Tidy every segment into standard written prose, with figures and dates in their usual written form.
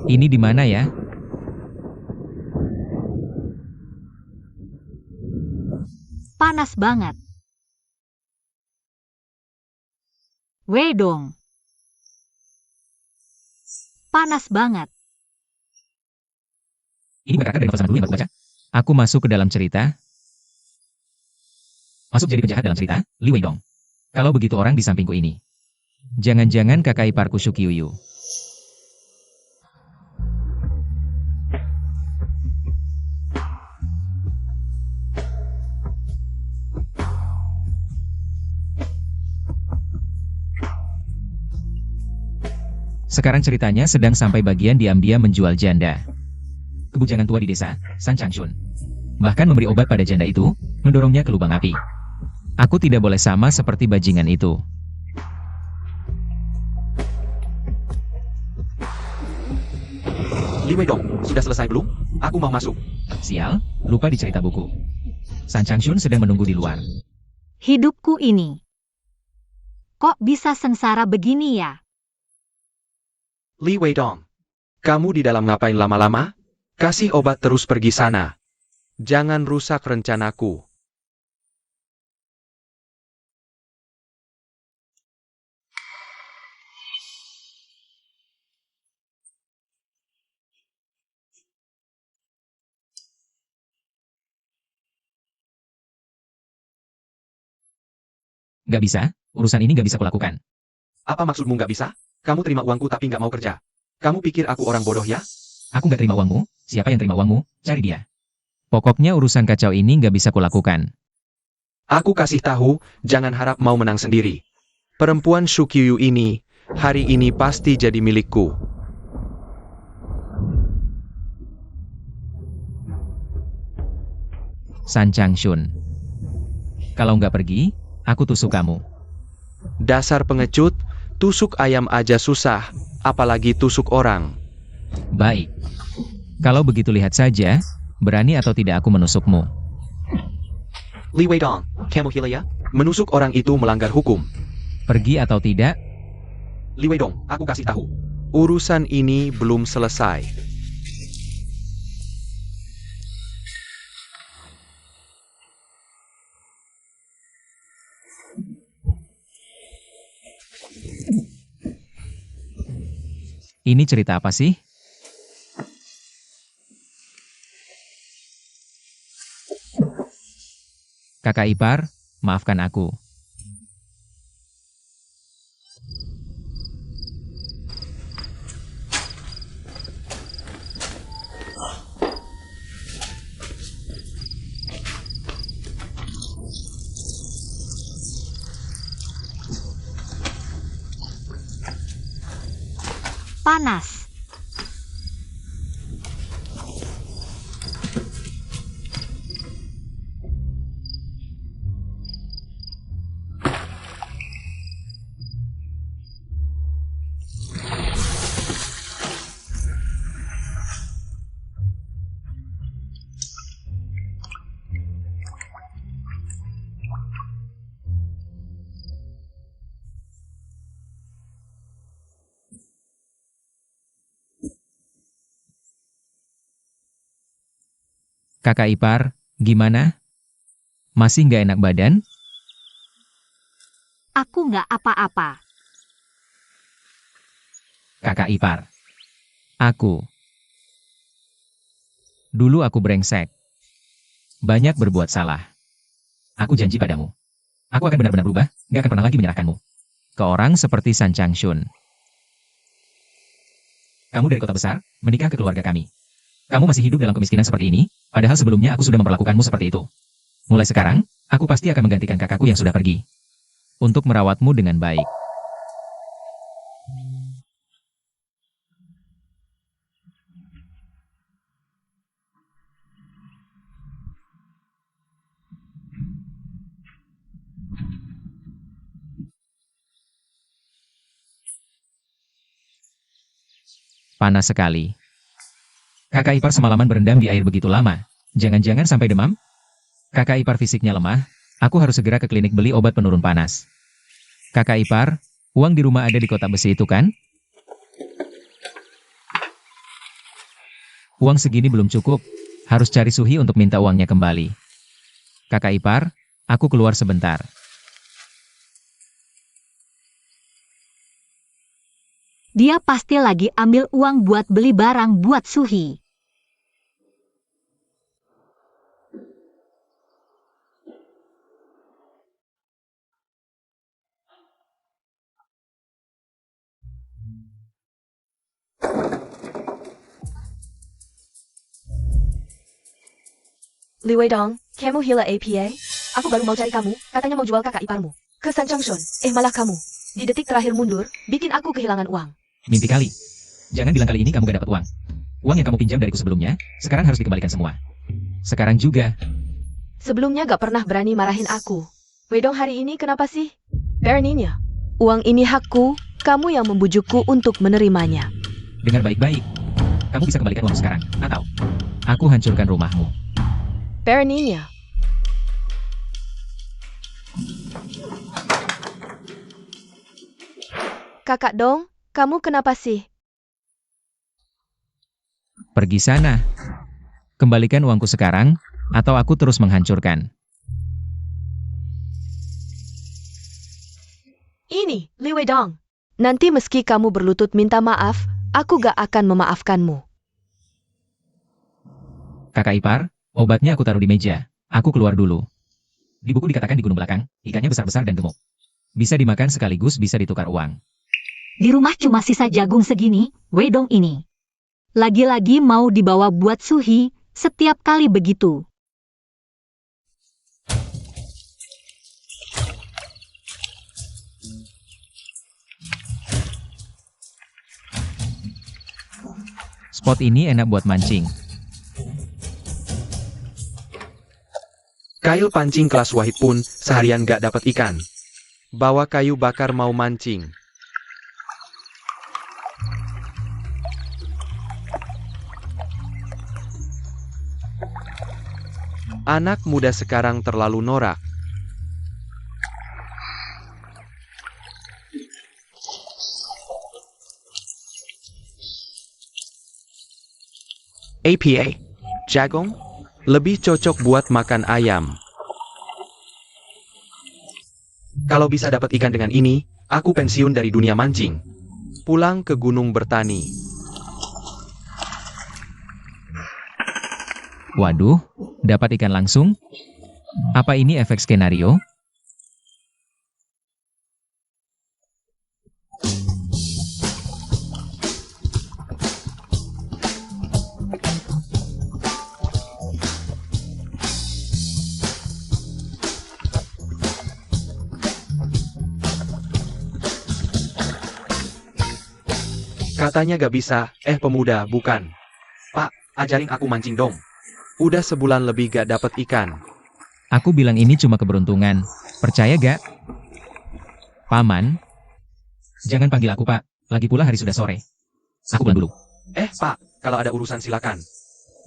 Ini di mana ya? Panas banget. Wedong. Panas banget. Ini bukan kakak dari novel zaman dulu yang baru baca? Aku masuk ke dalam cerita. Masuk jadi penjahat dalam cerita, Li Weidong. Kalau begitu orang di sampingku ini. Jangan-jangan kakak iparku Shukyuyu. Sekarang ceritanya sedang sampai bagian diam-diam menjual janda. Kebujangan tua di desa, San Changshun. Bahkan memberi obat pada janda itu, mendorongnya ke lubang api. Aku tidak boleh sama seperti bajingan itu. Li Weidong, sudah selesai belum? Aku mau masuk. Sial, lupa di cerita buku. San Changshun sedang menunggu di luar. Hidupku ini. Kok bisa sengsara begini ya? Li Weidong, kamu di dalam ngapain lama-lama? Kasih obat terus pergi sana. Jangan rusak rencanaku. Gak bisa, urusan ini gak bisa kulakukan. Apa maksudmu nggak bisa? Kamu terima uangku tapi nggak mau kerja. Kamu pikir aku orang bodoh ya? Aku gak terima uangmu, siapa yang terima uangmu, cari dia. Pokoknya urusan kacau ini gak bisa kulakukan. Aku kasih tahu, jangan harap mau menang sendiri. Perempuan Shukyuyu ini, hari ini pasti jadi milikku. San Changshun. Kalau nggak pergi, aku tusuk kamu. Dasar pengecut, tusuk ayam aja susah, apalagi tusuk orang. Baik. Kalau begitu lihat saja, berani atau tidak aku menusukmu. Li Weidong, kamu gila ya? Menusuk orang itu melanggar hukum. Pergi atau tidak? Li Weidong, aku kasih tahu. Urusan ini belum selesai. Ini cerita apa sih? Kakak ipar, maafkan aku. Panas. Kakak ipar, gimana? Masih nggak enak badan? Aku nggak apa-apa. Kakak ipar. Aku. Dulu aku brengsek. Banyak berbuat salah. Aku janji padamu. Aku akan benar-benar berubah, nggak akan pernah lagi menyerahkanmu. Ke orang seperti San Changshun. Kamu dari kota besar, menikah ke keluarga kami. Kamu masih hidup dalam kemiskinan seperti ini, padahal sebelumnya aku sudah memperlakukanmu seperti itu. Mulai sekarang, aku pasti akan menggantikan kakakku yang sudah pergi. Untuk merawatmu dengan baik. Panas sekali. Kakak ipar semalaman berendam di air begitu lama. Jangan-jangan sampai demam? Kakak ipar fisiknya lemah, aku harus segera ke klinik beli obat penurun panas. Kakak ipar, uang di rumah ada di kotak besi itu kan? Uang segini belum cukup. Harus cari Suhi untuk minta uangnya kembali. Kakak ipar, aku keluar sebentar. Dia pasti lagi ambil uang buat beli barang buat Suhi. Li Weidong, kamu hilang APA? Aku baru mau cari kamu, katanya mau jual kakak iparmu. Ke Sanchangshun, malah kamu. Di detik terakhir mundur, bikin aku kehilangan uang. Mimpi kali. Jangan bilang kali ini kamu gak dapat uang. Uang yang kamu pinjam dariku sebelumnya, sekarang harus dikembalikan semua. Sekarang juga. Sebelumnya gak pernah berani marahin aku. Weidong hari ini kenapa sih? Beraninya. Uang ini hakku, kamu yang membujukku untuk menerimanya. Dengar baik-baik. Kamu bisa kembalikan uang sekarang, atau aku hancurkan rumahmu. Beraninya. Kakak Dong, kamu kenapa sih? Pergi sana. Kembalikan uangku sekarang, atau aku terus menghancurkan. Ini, Li Weidong. Nanti meski kamu berlutut minta maaf, aku gak akan memaafkanmu. Kakak ipar, obatnya aku taruh di meja. Aku keluar dulu. Di buku dikatakan di gunung belakang, ikannya besar-besar dan gemuk. Bisa dimakan sekaligus bisa ditukar uang. Di rumah cuma sisa jagung segini, Weidong ini. Lagi-lagi mau dibawa buat Suhi, setiap kali begitu. Spot ini enak buat mancing. Kail pancing kelas Wahid pun seharian gak dapat ikan. Bawa kayu bakar mau mancing. Anak muda sekarang terlalu norak. APA, jagung, lebih cocok buat makan ayam. Kalau bisa dapat ikan dengan ini, aku pensiun dari dunia mancing. Pulang ke gunung bertani. Waduh, dapat ikan langsung? Apa ini efek skenario? Katanya gak bisa, pemuda, bukan. Pak, ajarin aku mancing dong. Udah sebulan lebih gak dapat ikan. Aku bilang ini cuma keberuntungan. Percaya gak? Paman? Jangan panggil aku Pak, lagi pula hari sudah sore. Aku pulang dulu. Pak, kalau ada urusan silakan.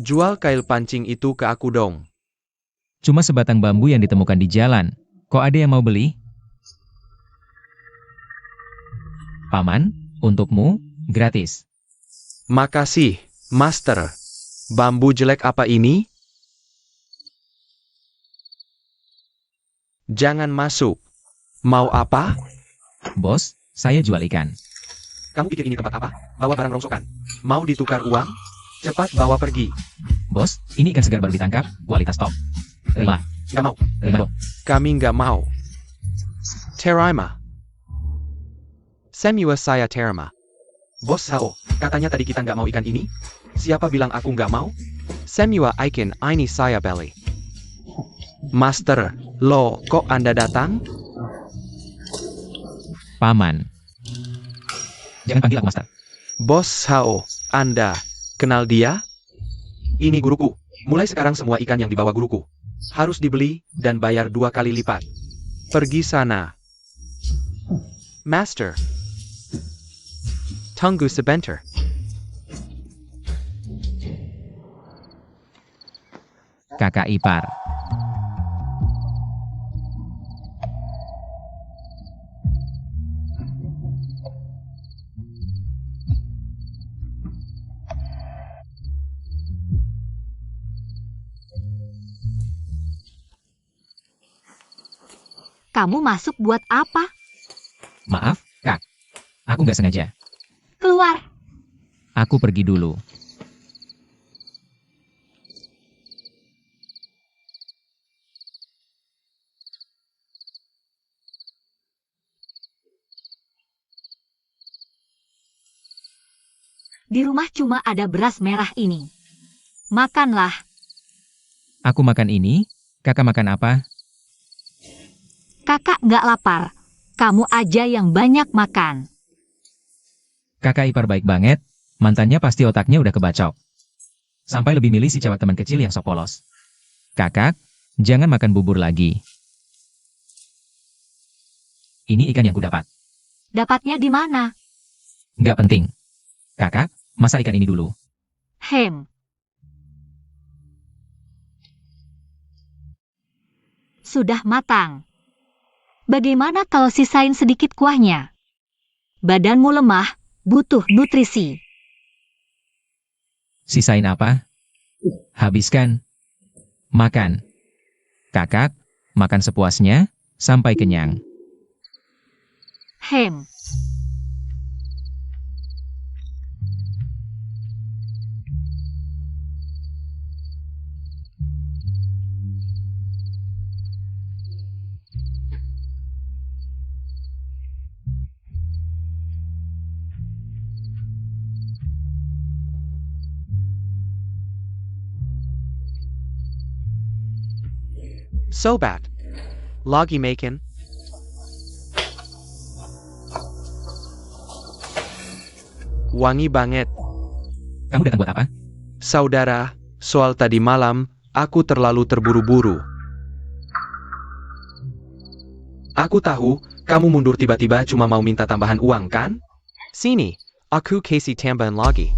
Jual kail pancing itu ke aku dong. Cuma sebatang bambu yang ditemukan di jalan. Kok ada yang mau beli? Paman, untukmu, gratis. Makasih, Master. Bambu jelek apa ini? Jangan masuk. Mau apa? Bos, saya jual ikan. Kamu pikir ini tempat apa? Bawa barang rongsokan. Mau ditukar uang? Cepat bawa pergi. Bos, ini ikan segar baru ditangkap, kualitas top. Terima. Gak mau. Terima dong. Kami nggak mau. Terima. Semua saya terima. Bos Sao, katanya tadi kita nggak mau ikan ini? Siapa bilang aku nggak mau? Semua ikan ini saya beli. Master, lo kok Anda datang? Paman. Jangan panggil aku Master. Bos Sao, Anda kenal dia? Ini guruku. Mulai sekarang semua ikan yang dibawa guruku harus dibeli dan bayar 2 kali lipat. Pergi sana. Master. Tunggu sebentar. Kakak ipar. Kamu masuk buat apa? Maaf, Kak. Aku nggak sengaja. Keluar. Aku pergi dulu. Di rumah cuma ada beras merah ini. Makanlah. Aku makan ini, kakak makan apa? Kakak nggak lapar. Kamu aja yang banyak makan. Kakak ipar baik banget, mantannya pasti otaknya udah kebacok. Sampai lebih milih si cewek teman kecil yang sok polos. Kakak, jangan makan bubur lagi. Ini ikan yang kudapat. Dapatnya di mana? Nggak penting. Kakak, masak ikan ini dulu. Hem. Sudah matang. Bagaimana kalau sisain sedikit kuahnya? Badanmu lemah, butuh nutrisi. Sisain apa? Habiskan. Makan. Kakak, makan sepuasnya, sampai kenyang. Hem. Sobat. Lagi makan. Wangi banget. Kamu datang buat apa? Saudara, soal tadi malam, aku terlalu terburu-buru. Aku tahu, kamu mundur tiba-tiba cuma mau minta tambahan uang, kan? Sini, aku kasih tambahan lagi.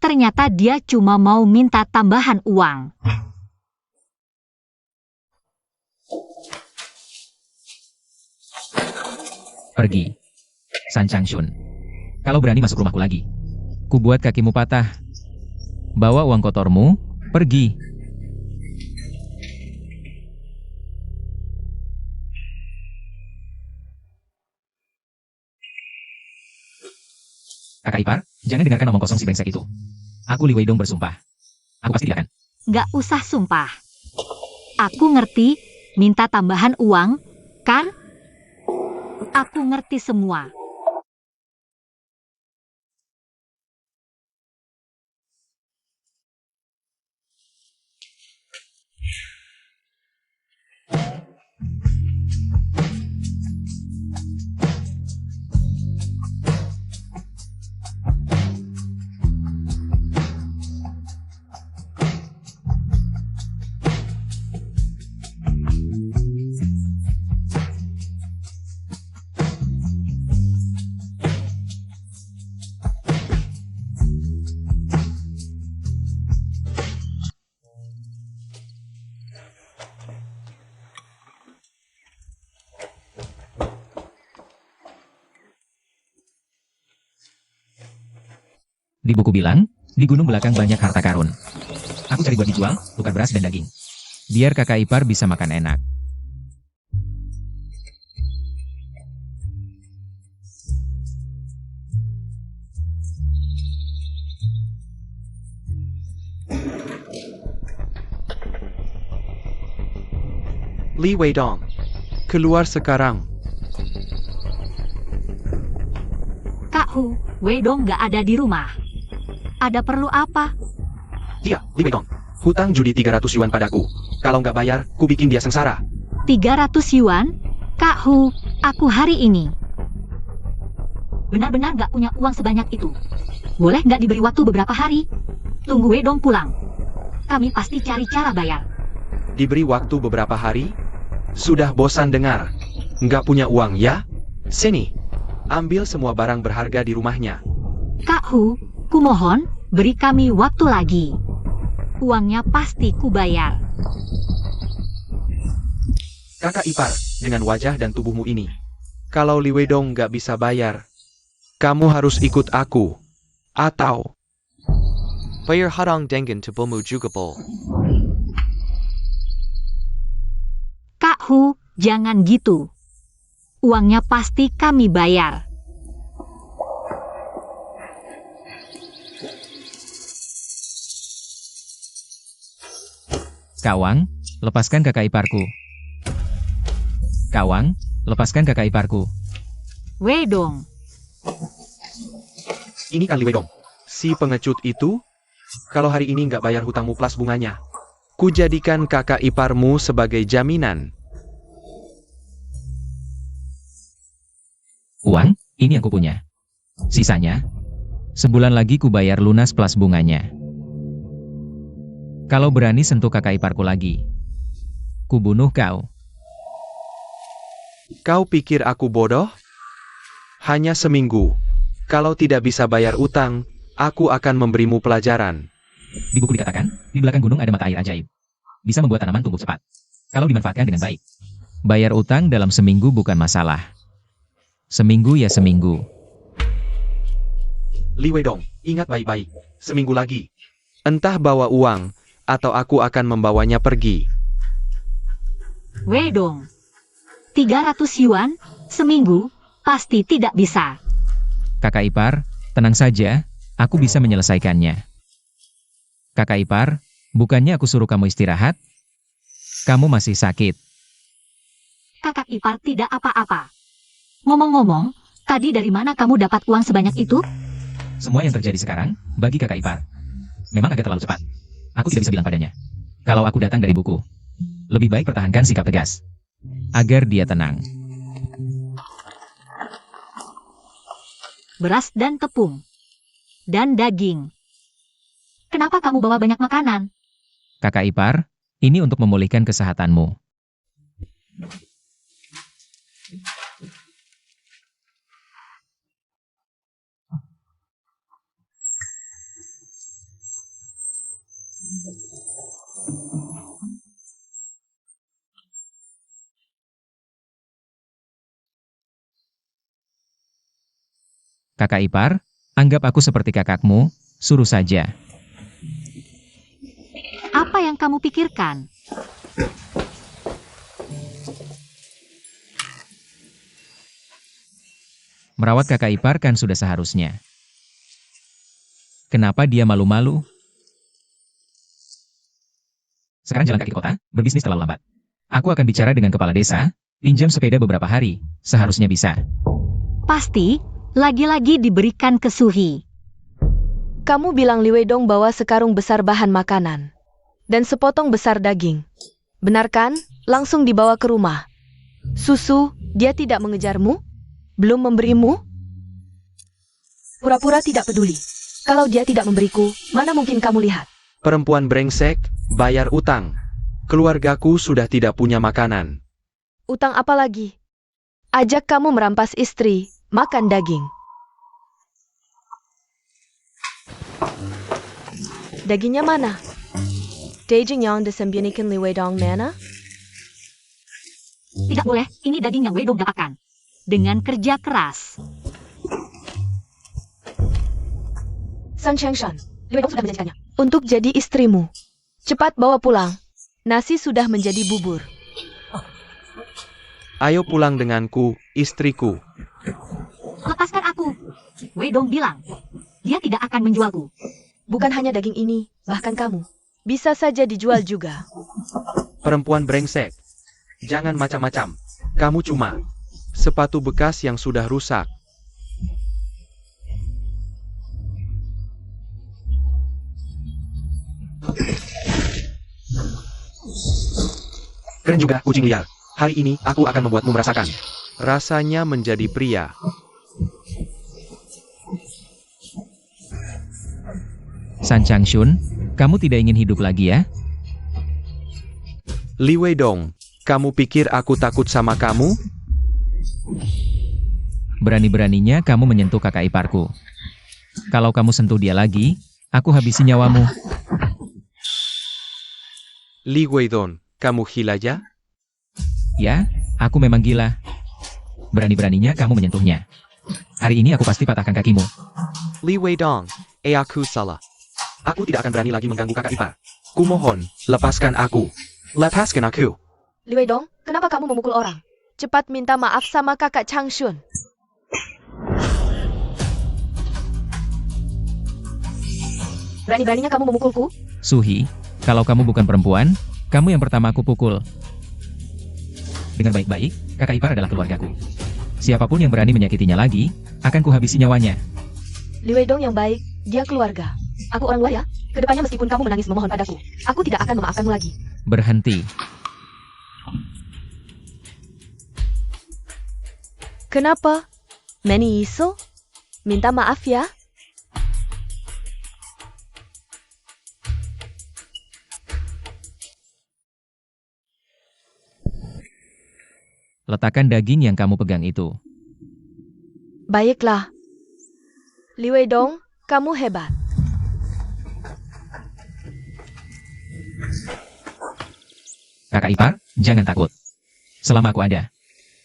Ternyata dia cuma mau minta tambahan uang. Pergi. San Changshun. Kalau berani masuk rumahku lagi, ku buat kakimu patah. Bawa uang kotormu, pergi. Kakak ipar, jangan dengarkan omong kosong si brengsek itu. Aku Li Weidong bersumpah. Aku pasti tidak akan. Nggak usah sumpah. Aku ngerti, minta tambahan uang, kan? Aku ngerti semua. Di buku bilang, di gunung belakang banyak harta karun. Aku cari buat dijual, tukar beras dan daging. Biar kakak ipar bisa makan enak. Li Weidong. Keluar sekarang. Kak Hu, Weidong nggak ada di rumah. Ada perlu apa? Iya, Li Weidong. Hutang judi 300 yuan padaku. Kalau nggak bayar, ku bikin dia sengsara. 300 yuan? Kak Hu, aku hari ini benar-benar nggak punya uang sebanyak itu. Boleh nggak diberi waktu beberapa hari? Tunggu Weidong pulang. Kami pasti cari cara bayar. Diberi waktu beberapa hari? Sudah bosan dengar. Nggak punya uang ya? Sini. Ambil semua barang berharga di rumahnya. Kak Hu, kumohon, beri kami waktu lagi. Uangnya pasti kubayar. Kakak ipar, dengan wajah dan tubuhmu ini. Kalau Li Weidong nggak bisa bayar, kamu harus ikut aku. Atau bayar hutang dengan tubuhmu juga, Bo. Hu, jangan gitu. Uangnya pasti kami bayar. Kawang, lepaskan kakak iparku. Kawang, lepaskan kakak iparku. Wedong, Ini kan Li Weidong. Si pengecut itu, kalau hari ini nggak bayar hutangmu plus bunganya, ku jadikan kakak iparmu sebagai jaminan. Uang, ini yang kupunya. Sisanya, sebulan lagi ku bayar lunas plus bunganya. Kalau berani sentuh kakak iparku lagi, ku bunuh kau. Kau pikir aku bodoh? Hanya seminggu. Kalau tidak bisa bayar utang, aku akan memberimu pelajaran. Di buku dikatakan, di belakang gunung ada mata air ajaib. Bisa membuat tanaman tumbuh cepat. Kalau dimanfaatkan dengan baik. Bayar utang dalam seminggu bukan masalah. Seminggu ya seminggu. Li Weidong, ingat baik-baik. Seminggu lagi. Entah bawa uang, atau aku akan membawanya pergi. Wedong. 300 yuan, seminggu, pasti tidak bisa. Kakak ipar, tenang saja, aku bisa menyelesaikannya. Kakak ipar, bukannya aku suruh kamu istirahat? Kamu masih sakit. Kakak ipar tidak apa-apa. Ngomong-ngomong, tadi dari mana kamu dapat uang sebanyak itu? Semua yang terjadi sekarang, bagi kakak ipar, memang agak terlalu cepat. Aku tidak bisa bilang padanya. Kalau aku datang dari buku, lebih baik pertahankan sikap tegas. Agar dia tenang. Beras dan tepung. Dan daging. Kenapa kamu bawa banyak makanan? Kakak ipar, ini untuk memulihkan kesehatanmu. Kakak ipar, anggap aku seperti kakakmu, suruh saja. Apa yang kamu pikirkan? Merawat kakak ipar kan sudah seharusnya. Kenapa dia malu-malu? Sekarang jalan kaki ke kota, berbisnis terlalu lambat. Aku akan bicara dengan kepala desa, pinjam sepeda beberapa hari, seharusnya bisa. Pasti, lagi-lagi diberikan ke Suhi. Kamu bilang Li Weidong bawa sekarung besar bahan makanan. Dan sepotong besar daging. Benar kan? Langsung dibawa ke rumah. Susu, dia tidak mengejarmu? Belum memberimu? Pura-pura tidak peduli. Kalau dia tidak memberiku, mana mungkin kamu lihat? Perempuan brengsek, bayar utang. Keluargaku sudah tidak punya makanan. Utang apa lagi? Ajak kamu merampas istri, makan daging. Dagingnya mana? Daging yang disembunyikan Li Weidong mana? Tidak boleh, ini daging yang Wedong dapatkan. Dengan kerja keras. San Chengshan, Li Weidong sudah menjanjikannya. Untuk jadi istrimu. Cepat bawa pulang. Nasi sudah menjadi bubur. Ayo pulang denganku, istriku. Lepaskan aku. Wedong bilang, dia tidak akan menjualku. Bukan hanya daging ini, bahkan kamu. Bisa saja dijual juga. Perempuan brengsek. Jangan macam-macam. Kamu cuma sepatu bekas yang sudah rusak. Keren juga, kucing liar. Hari ini, aku akan membuatmu merasakan rasanya menjadi pria. San Changshun, kamu tidak ingin hidup lagi ya? Li Weidong, kamu pikir aku takut sama kamu? Berani-beraninya kamu menyentuh kakak iparku. Kalau kamu sentuh dia lagi, aku habisi nyawamu. Li Weidong, kamu gila ya? Ya, aku memang gila. Berani-beraninya kamu menyentuhnya. Hari ini aku pasti patahkan kakimu. Li Weidong, aku salah. Aku tidak akan berani lagi mengganggu kakak ipar. Kumohon, lepaskan aku. Lepaskan aku. Li Weidong, Kenapa kamu memukul orang? Cepat minta maaf sama kakak Changshun. Berani-beraninya kamu memukulku? Suhi, kalau kamu bukan perempuan, kamu yang pertama aku pukul. Dengar baik-baik, kakak ipar adalah keluargaku. Siapapun yang berani menyakitinya lagi, akan kuhabisi nyawanya. Li Weidong yang baik, dia keluarga. Aku orang luar ya. Kedepannya meskipun kamu menangis memohon padaku, aku tidak akan memaafkanmu lagi. Berhenti. Kenapa? Manny Iso? Minta maaf ya. Letakkan daging yang kamu pegang itu. Baiklah. Li Weidong, kamu hebat. Kakak ipar, jangan takut. Selama aku ada,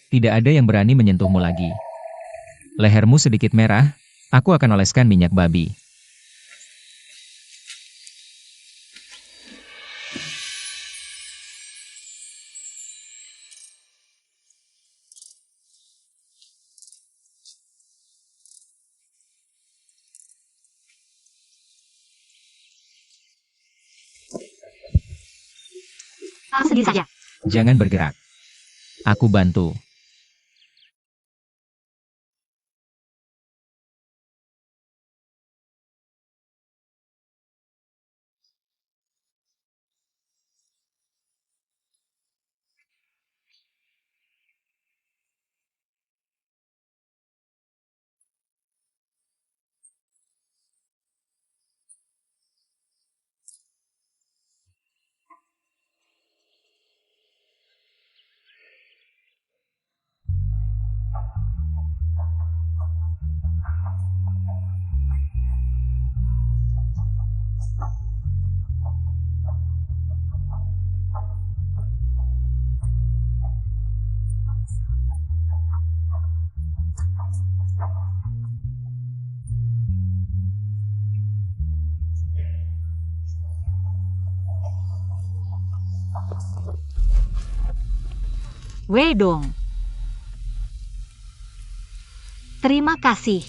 tidak ada yang berani menyentuhmu lagi. Lehermu sedikit merah, aku akan oleskan minyak babi. Sendiri saja. Jangan bergerak. Aku bantu. Weidong. Terima kasih.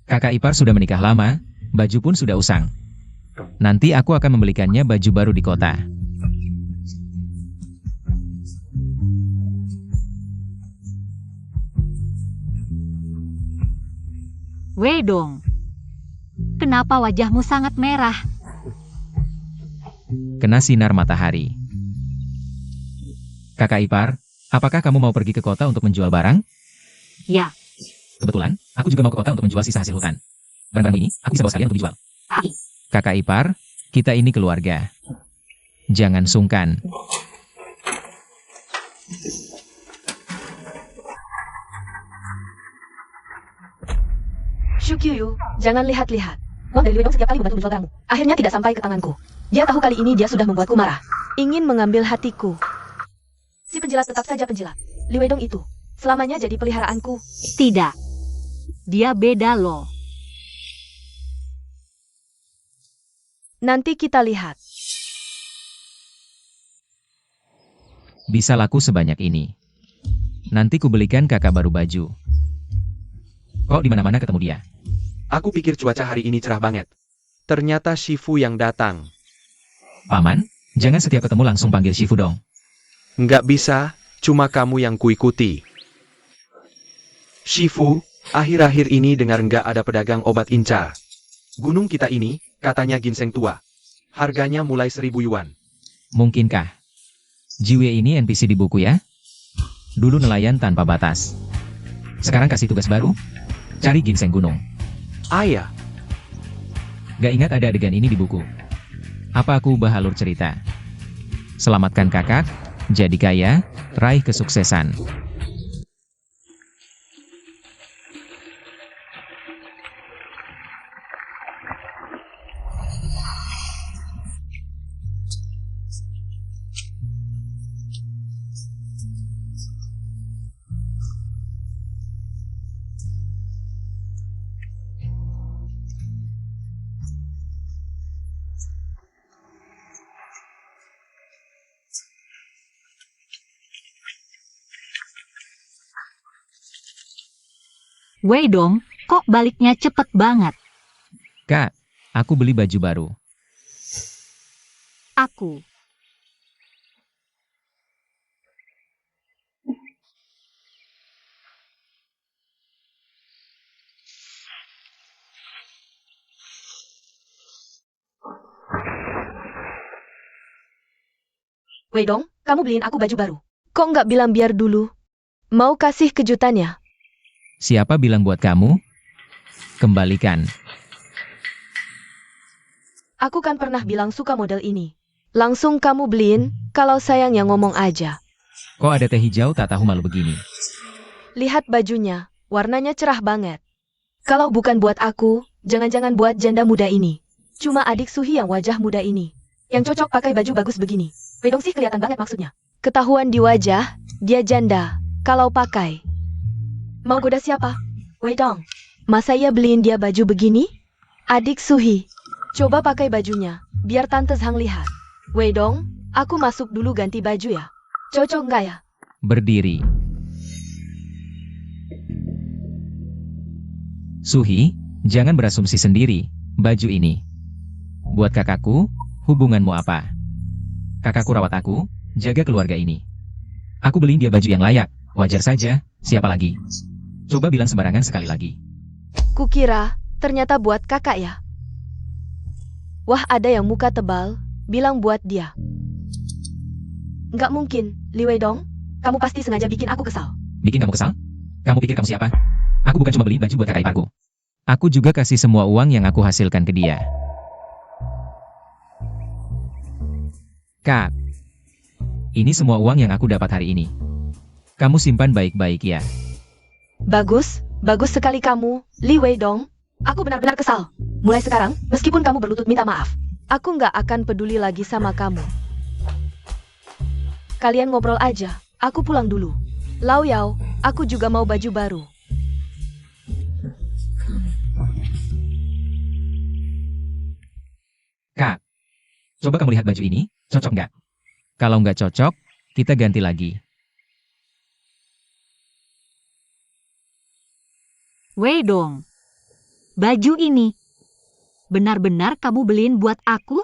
Kakak ipar sudah menikah lama, baju pun sudah usang. Nanti aku akan membelikannya baju baru di kota. Weidong. Kenapa wajahmu sangat merah? Kena sinar matahari. Kakak ipar, apakah kamu mau pergi ke kota untuk menjual barang? Ya. Kebetulan, aku juga mau ke kota untuk menjual sisa hasil hutan. Barang-barang ini, aku bisa bawa sekalian untuk dijual. Kakak ipar, kita ini keluarga. Jangan sungkan. Shukyu, jangan lihat-lihat. Uang dari Weidong setiap kali membantu menjual barangmu. Akhirnya tidak sampai ke tanganku. Dia tahu kali ini dia sudah membuatku marah. Ingin mengambil hatiku. Si penjilat tetap saja penjilat. Li Weidong itu selamanya jadi peliharaanku. Tidak. Dia beda loh. Nanti kita lihat. Bisa laku sebanyak ini. Nanti kubelikan kakak baru baju. Kok di mana-mana ketemu dia? Aku pikir cuaca hari ini cerah banget. Ternyata Shifu yang datang. Paman, jangan setiap ketemu langsung panggil Shifu dong. Nggak bisa, cuma kamu yang kuikuti. Shifu, akhir-akhir ini dengar nggak ada pedagang obat incar. Gunung kita ini, katanya ginseng tua. Harganya mulai 1.000 yuan. Mungkinkah? Jiwe ini NPC di buku ya? Dulu nelayan tanpa batas. Sekarang kasih tugas baru, cari ginseng gunung. Ayah, Gak ingat ada adegan ini di buku. Apa aku ubah alur cerita? Selamatkan kakak, jadi kaya, raih kesuksesan. Wei Dong, kok baliknya cepet banget? Kak, aku beli baju baru. Aku. Wei Dong, kamu beliin aku baju baru. Kok nggak bilang biar dulu? Mau kasih kejutannya? Siapa bilang buat kamu? Kembalikan. Aku kan pernah bilang suka model ini. Langsung kamu beliin, kalau sayang yang ngomong aja. Kok ada teh hijau tak tahu malu begini? Lihat bajunya, warnanya cerah banget. Kalau bukan buat aku, jangan-jangan buat janda muda ini. Cuma adik Suhi yang wajah muda ini. Yang cocok pakai baju bagus begini. Wei Dong sih kelihatan banget maksudnya. Ketahuan di wajah, dia janda. Kalau pakai. Mau goda siapa? Wei Dong. Masa ia beliin dia baju begini? Adik Suhi. Coba pakai bajunya, biar Tante Zhang lihat. Wei Dong, aku masuk dulu ganti baju ya. Cocok nggak ya? Berdiri. Suhi, jangan berasumsi sendiri. Baju ini. Buat kakakku, hubunganmu apa? Kakakku rawat aku, jaga keluarga ini. Aku beliin dia baju yang layak, wajar saja, siapa lagi? Coba bilang sembarangan sekali lagi. Kukira, ternyata buat kakak ya. Wah, ada yang muka tebal, bilang buat dia. Nggak mungkin, Li Wei Dong. Kamu pasti sengaja bikin aku kesal. Bikin kamu kesal? Kamu pikir kamu siapa? Aku bukan cuma beli baju buat kakak iparku. Aku juga kasih semua uang yang aku hasilkan ke dia. Kak, ini semua uang yang aku dapat hari ini. Kamu simpan baik-baik ya. Bagus, bagus sekali kamu, Li Wei Dong. Aku benar-benar kesal. Mulai sekarang, meskipun kamu berlutut minta maaf, aku nggak akan peduli lagi sama kamu. Kalian ngobrol aja, aku pulang dulu. Lau Yao, aku juga mau baju baru. Kak, coba kamu lihat baju ini, cocok nggak? Kalau nggak cocok, kita ganti lagi. Wei Dong. Baju ini. Benar-benar kamu beliin buat aku?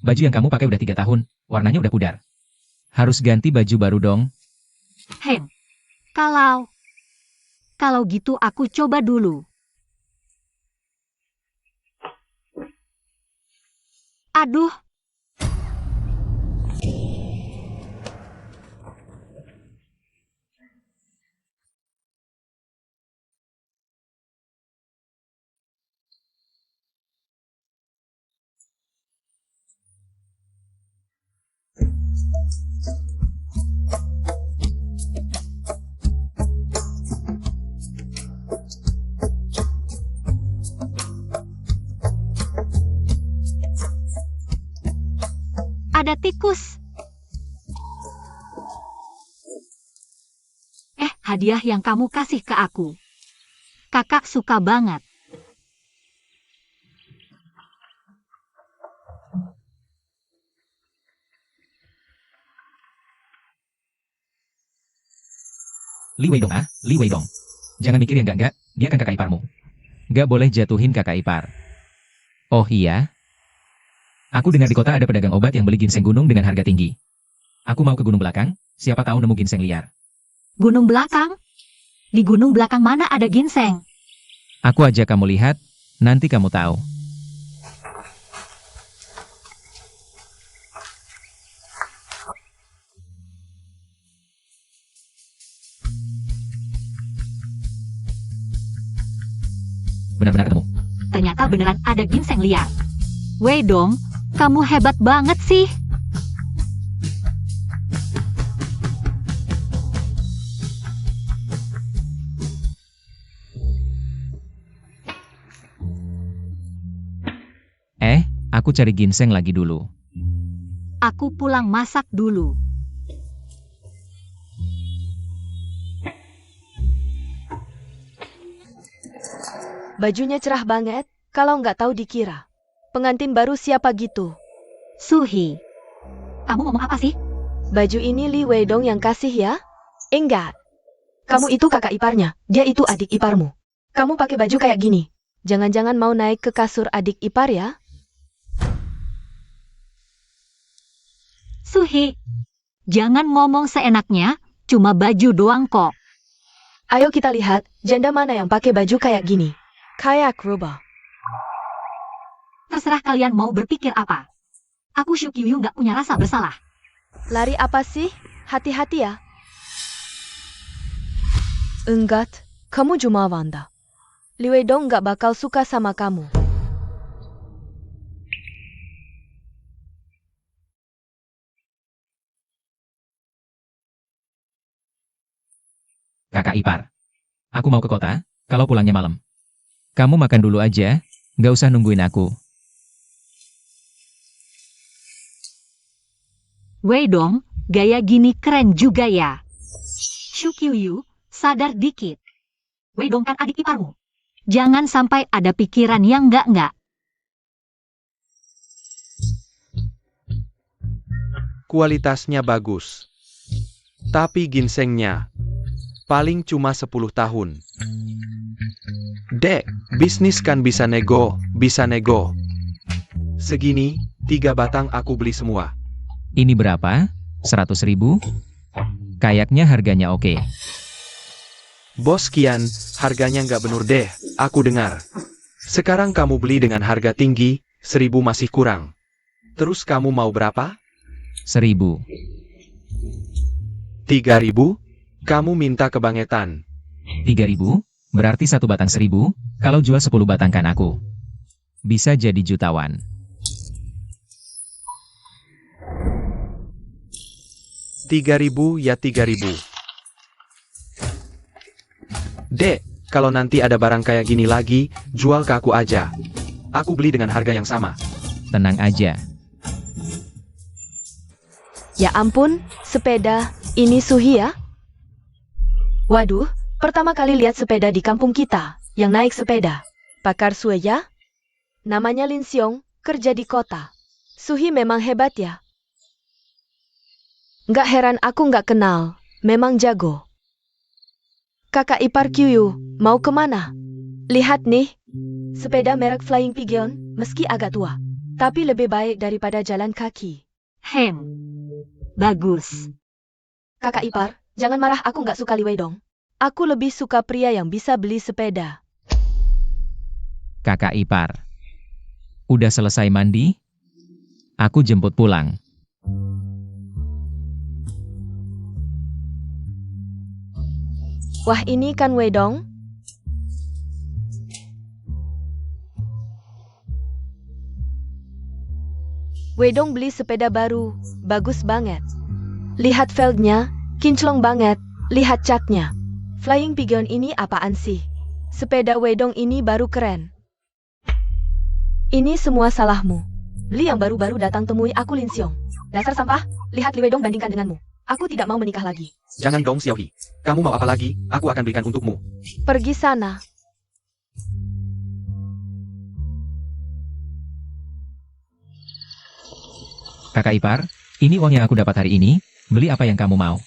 Baju yang kamu pakai udah 3 tahun, warnanya udah pudar. Harus ganti baju baru dong. Heng. Kalau gitu aku coba dulu. Aduh. Ada tikus. Hadiah yang kamu kasih ke aku. Kakak suka banget. Li Wei Dong Li Wei Dong. Jangan mikir yang enggak, dia kan kakak iparmu. Nggak boleh jatuhin kakak ipar. Oh iya? Aku dengar di kota ada pedagang obat yang beli ginseng gunung dengan harga tinggi. Aku mau ke gunung belakang, siapa tahu nemu ginseng liar. Gunung belakang? Di gunung belakang mana ada ginseng? Aku ajak kamu lihat, nanti kamu tahu. Benar-benar ketemu. Ternyata beneran ada ginseng liar. Wei Dong, kamu hebat banget sih. Aku cari ginseng lagi dulu. Aku pulang masak dulu. Bajunya cerah banget, kalau nggak tahu dikira. Pengantin baru siapa gitu? Suhi. Kamu ngomong apa sih? Baju ini Li Wei Dong yang kasih ya? Enggak. Kamu itu kakak iparnya, dia itu adik iparmu. Kamu pakai baju kayak gini. Jangan-jangan mau naik ke kasur adik ipar ya? Suhi, jangan ngomong seenaknya, cuma baju doang kok. Ayo kita lihat, janda mana yang pakai baju kayak gini. Kayak rubah. Terserah kalian mau berpikir apa. Aku Shukyu nggak punya rasa bersalah. Lari apa sih? Hati-hati ya. Enggak, kamu cuma Wanda. Li Weidong nggak bakal suka sama kamu. Kakak ipar. Aku mau ke kota, kalau pulangnya malam. Kamu makan dulu aja, nggak usah nungguin aku. Weidong, gaya gini keren juga ya. Shukyu, sadar dikit. Weidong kan adik iparmu. Jangan sampai ada pikiran yang enggak. Kualitasnya bagus. Tapi ginsengnya paling cuma 10 tahun. Dek, bisnis kan bisa nego. Segini, 3 batang aku beli semua. Ini berapa? 100.000? Kayaknya harganya oke. Bos Kian, harganya nggak bener deh, aku dengar. Sekarang kamu beli dengan harga tinggi, 1.000 masih kurang. Terus kamu mau berapa? 1.000. 3.000? Kamu minta kebangetan. 3.000? Berarti 1 batang 1.000, kalau jual 10 batang kan aku. Bisa jadi jutawan. Rp3.000 ya 3.000. Dek, kalau nanti ada barang kayak gini lagi, jual ke aku aja. Aku beli dengan harga yang sama. Tenang aja. Ya ampun, sepeda, ini Suhi ya? Waduh, pertama kali lihat sepeda di kampung kita, yang naik sepeda. Pakar Sue ya? Namanya Lin Xiong, kerja di kota. Suhi memang hebat ya? Nggak heran aku nggak kenal, memang jago. Kakak ipar Kyu, mau kemana? Lihat nih, sepeda merek Flying Pigeon, meski agak tua, tapi lebih baik daripada jalan kaki. Bagus. Kakak ipar, jangan marah, aku nggak suka Li Weidong. Aku lebih suka pria yang bisa beli sepeda. Kakak ipar. Udah selesai mandi? Aku jemput pulang. Wah, ini kan Weidong. Weidong beli sepeda baru, bagus banget. Lihat velgnya, kinclong banget, lihat catnya. Flying Pigeon ini apaan sih? Sepeda Weidong ini baru keren. Ini semua salahmu. Beli yang baru-baru datang temui aku Lin Xiong. Dasar sampah, lihat Li Weidong bandingkan denganmu. Aku tidak mau menikah lagi. Jangan dong Xiaohi. Kamu mau apa lagi? Aku akan belikan untukmu. Pergi sana. Kakak ipar, ini uang yang aku dapat hari ini, beli apa yang kamu mau.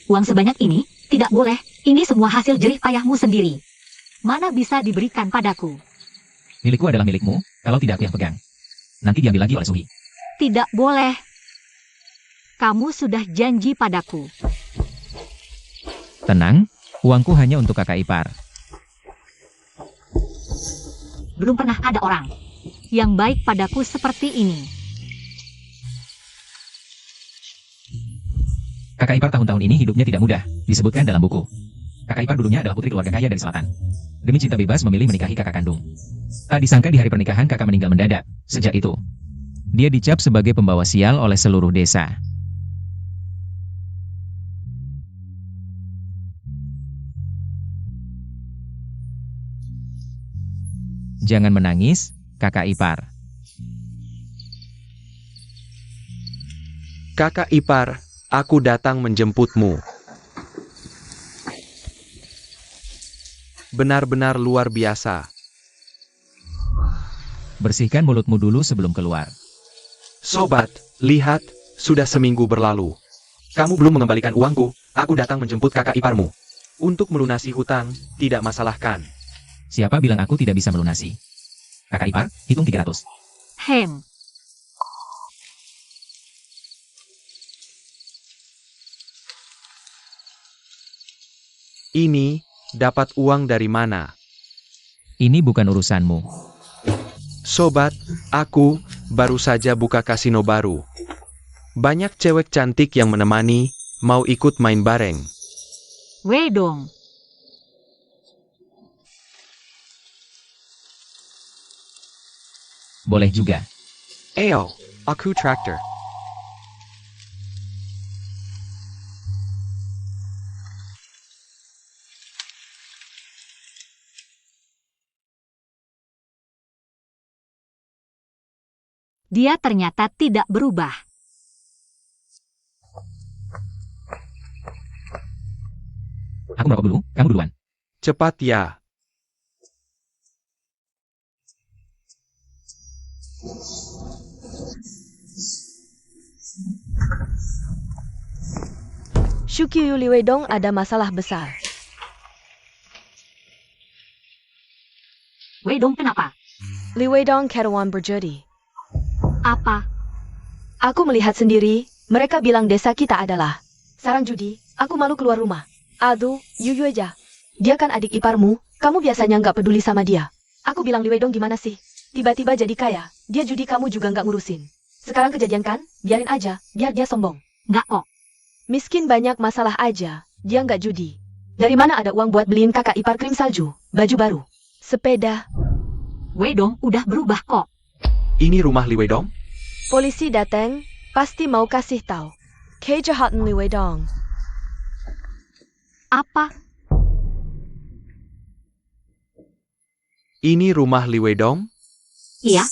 Uang sebanyak ini, tidak boleh. Ini semua hasil jerih payahmu sendiri. Mana bisa diberikan padaku? Milikku adalah milikmu, kalau tidak aku yang pegang. Nanti diambil lagi oleh Suhi. Tidak boleh. Kamu sudah janji padaku. Tenang, uangku hanya untuk kakak ipar. Belum pernah ada orang yang baik padaku seperti ini. Kakak ipar tahun-tahun ini hidupnya tidak mudah, disebutkan dalam buku. Kakak ipar dulunya adalah putri keluarga kaya dari selatan. Demi cinta bebas memilih menikahi kakak kandung. Tak disangka di hari pernikahan kakak meninggal mendadak. Sejak itu, dia dicap sebagai pembawa sial oleh seluruh desa. Jangan menangis, kakak ipar. Kakak ipar, aku datang menjemputmu. Benar-benar luar biasa. Bersihkan mulutmu dulu sebelum keluar. Sobat, lihat, sudah seminggu berlalu. Kamu belum mengembalikan uangku, aku datang menjemput kakak iparmu. Untuk melunasi hutang, tidak masalah kan? Siapa bilang aku tidak bisa melunasi? Kakak ipar, hitung 300. Hem. Ini, dapat uang dari mana? Ini bukan urusanmu. Sobat, aku baru saja buka kasino baru. Banyak cewek cantik yang menemani, mau ikut main bareng. Wei dong. Boleh juga. Ayo, aku traktor. Dia ternyata tidak berubah. Aku merokok dulu, kamu duluan. Cepat ya. Shukyu Li Weidong ada masalah besar. Wei dong kenapa? Li Weidong Kerawan berjudi. Apa? Aku melihat sendiri, mereka bilang desa kita adalah sarang judi. Aku malu keluar rumah. Aduh, Yu aja. Dia kan adik iparmu, kamu biasanya nggak peduli sama dia. Aku bilang Li Weidong gimana sih? Tiba-tiba jadi kaya, dia judi kamu juga nggak ngurusin. Sekarang kejadian kan? Biarin aja, biar dia sombong. Nggak kok. Miskin banyak masalah aja, dia nggak judi. Dari mana ada uang buat beliin kakak ipar krim salju, baju baru, sepeda? Wei dong udah berubah kok. Ini rumah Li Weidong? Polisi datang, pasti mau kasih tahu. Kejahatan Li Weidong. Apa? Ini rumah Li Weidong? Iya.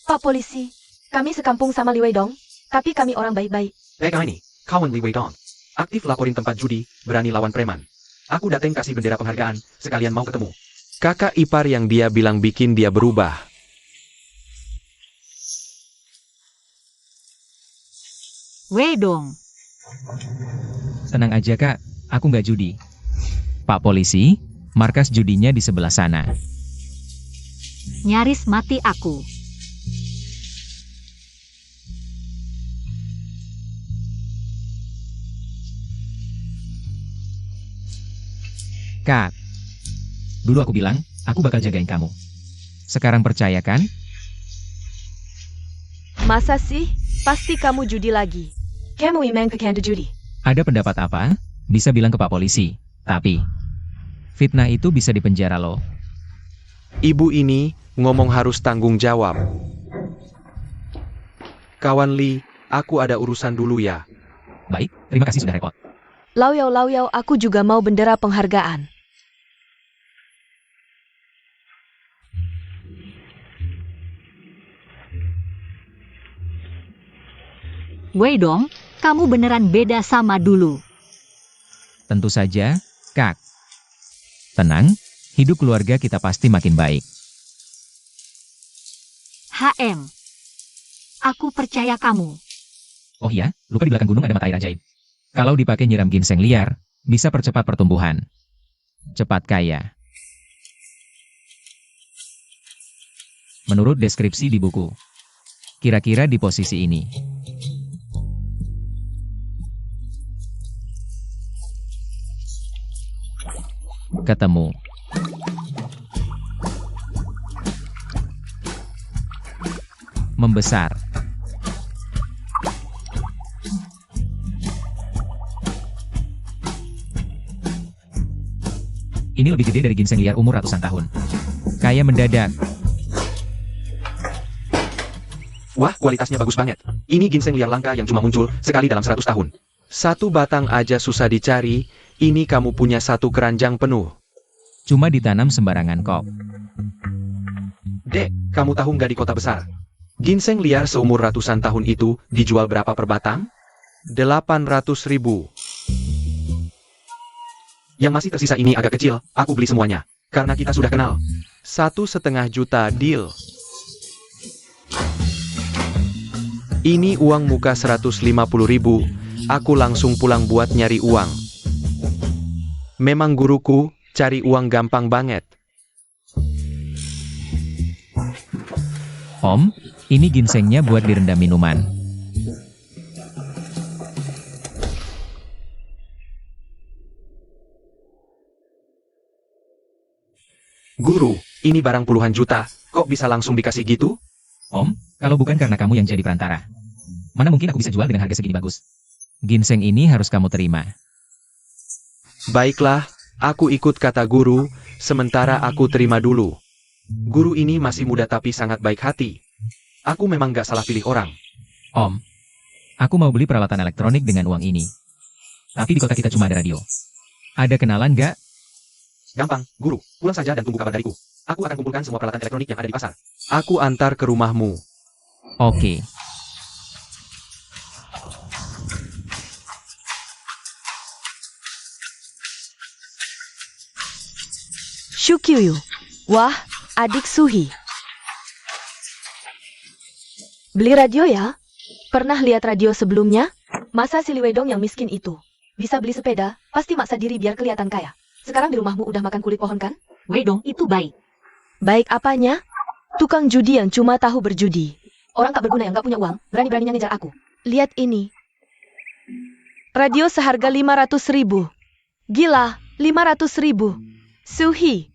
Pak polisi, kami sekampung sama Li Weidong, tapi kami orang baik-baik. Ini, kawan Li Weidong. Aktif laporin tempat judi, berani lawan preman. Aku dateng kasih bendera penghargaan, sekalian mau ketemu. Kakak ipar yang dia bilang bikin dia berubah. Wei dong. Tenang aja kak, aku nggak judi. Pak polisi, markas judinya di sebelah sana. Nyaris mati aku. Kak, dulu aku bilang, aku bakal jagain kamu. Sekarang percaya kan? Masa sih? Pasti kamu judi lagi. Kamu imeng ke kantor judi. Ada pendapat apa? Bisa bilang ke Pak polisi. Tapi, fitnah itu bisa dipenjara loh. Ibu ini, ngomong harus tanggung jawab. Kawan Li, aku ada urusan dulu ya. Baik, terima kasih sudah repot. Lauyau, aku juga mau bendera penghargaan. Wei dong, kamu beneran beda sama dulu. Tentu saja, Kak. Tenang, hidup keluarga kita pasti makin baik. HM. Aku percaya kamu. Oh iya, lupa di belakang gunung ada mata air ajaib. Kalau dipakai nyiram ginseng liar, bisa percepat pertumbuhan. Cepat kaya. Menurut deskripsi di buku. Kira-kira di posisi ini. Ketemu. Membesar. Ini lebih gede dari ginseng liar umur ratusan tahun. Kaya mendadak. Wah, kualitasnya bagus banget. Ini ginseng liar langka yang cuma muncul sekali dalam 100 tahun. Satu batang aja susah dicari, ini kamu punya satu keranjang penuh. Cuma ditanam sembarangan kok. Dek, kamu tahu nggak di kota besar? Ginseng liar seumur ratusan tahun itu dijual berapa per batang? 800.000. Yang masih tersisa ini agak kecil, aku beli semuanya. Karena kita sudah kenal. 1,5 juta deal. Ini uang muka 150.000. Aku langsung pulang buat nyari uang. Memang guruku cari uang gampang banget. Om, ini ginsengnya buat direndam minuman. Guru, ini barang puluhan juta. Kok bisa langsung dikasih gitu? Om, kalau bukan karena kamu yang jadi perantara, mana mungkin aku bisa jual dengan harga segini bagus? Ginseng ini harus kamu terima. Baiklah, aku ikut kata guru, sementara aku terima dulu. Guru ini masih muda tapi sangat baik hati. Aku memang gak salah pilih orang. Om, aku mau beli peralatan elektronik dengan uang ini. Tapi di kota kita cuma ada radio. Ada kenalan gak? Gampang, guru, pulang saja dan tunggu kabar dariku. Aku akan kumpulkan semua peralatan elektronik yang ada di pasar. Aku antar ke rumahmu. Oke. Shukyu. Wah, adik Suhi. Beli radio ya? Pernah lihat radio sebelumnya? Masa si Liwedong yang miskin itu bisa beli sepeda, pasti maksa diri biar kelihatan kaya. Sekarang di rumahmu udah makan kulit pohon kan? Wedong itu baik. Baik apanya? Tukang judi yang cuma tahu berjudi. Orang tak berguna yang gak punya uang, berani-beraninya ngejar aku. Lihat ini. Radio seharga 500.000. Gila, 500.000. Suhi.